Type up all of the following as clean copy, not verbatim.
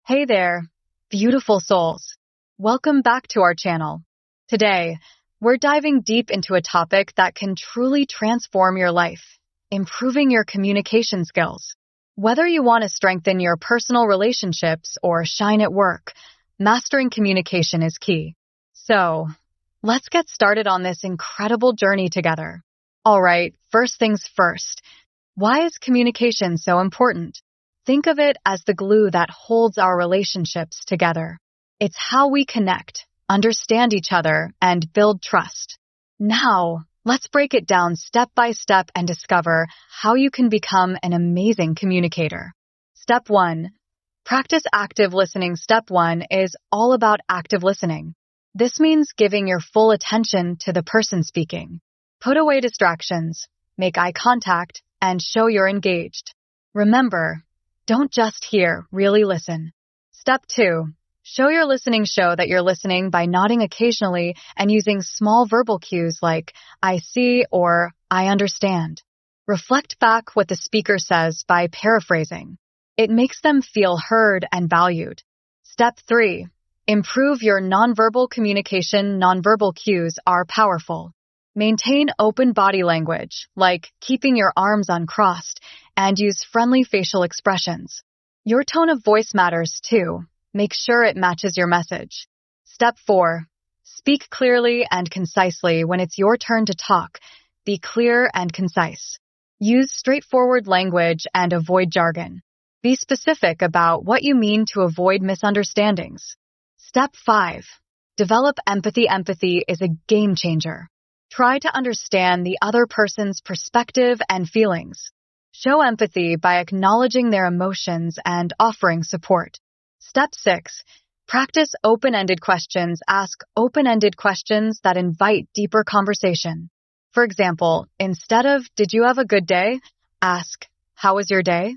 Hey there, beautiful souls. Welcome back to our channel. Today, we're diving deep into a topic that can truly transform your life, improving your communication skills. Whether you want to strengthen your personal relationships or shine at work, mastering communication is key. So, let's get started on this incredible journey together. All right, first things first. Why is communication so important? Think of it as the glue that holds our relationships together. It's how we connect, understand each other, and build trust. Now, let's break it down step by step and discover how you can become an amazing communicator. Step 1. Practice active listening. Step 1 is all about active listening. This means giving your full attention to the person speaking. Put away distractions, make eye contact, and show you're engaged. Remember, don't just hear, really listen. Step 2. Show your listening. Show that you're listening by nodding occasionally and using small verbal cues like, I see or I understand. Reflect back what the speaker says by paraphrasing. It makes them feel heard and valued. Step 3. Improve your nonverbal communication. Nonverbal cues are powerful. Maintain open body language, like keeping your arms uncrossed, and use friendly facial expressions. Your tone of voice matters too. Make sure it matches your message. Step 4. Speak clearly and concisely when it's your turn to talk. Be clear and concise. Use straightforward language and avoid jargon. Be specific about what you mean to avoid misunderstandings. Step 5. Develop empathy. Empathy is a game changer. Try to understand the other person's perspective and feelings. Show empathy by acknowledging their emotions and offering support. Step 6. Practice open-ended questions. Ask open-ended questions that invite deeper conversation. For example, instead of, did you have a good day? Ask, how was your day?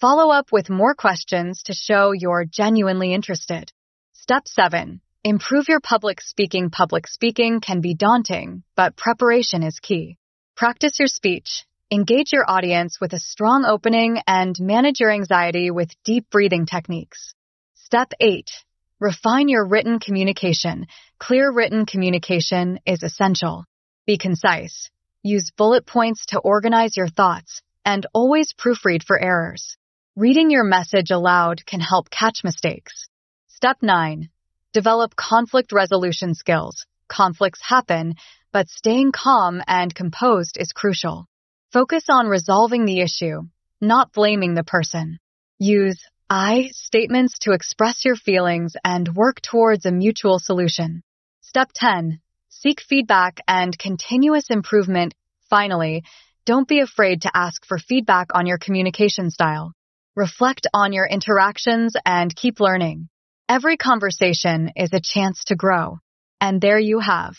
Follow up with more questions to show you're genuinely interested. Step 7. Improve your public speaking. Public speaking can be daunting, but preparation is key. Practice your speech. Engage your audience with a strong opening and manage your anxiety with deep breathing techniques. Step 8. Refine your written communication. Clear written communication is essential. Be concise. Use bullet points to organize your thoughts, and always proofread for errors. Reading your message aloud can help catch mistakes. Step 9. Develop conflict resolution skills. Conflicts happen, but staying calm and composed is crucial. Focus on resolving the issue, not blaming the person. Use I statements to express your feelings and work towards a mutual solution. Step 10. Seek feedback and continuous improvement. Finally, don't be afraid to ask for feedback on your communication style. Reflect on your interactions and keep learning. Every conversation is a chance to grow. And there you have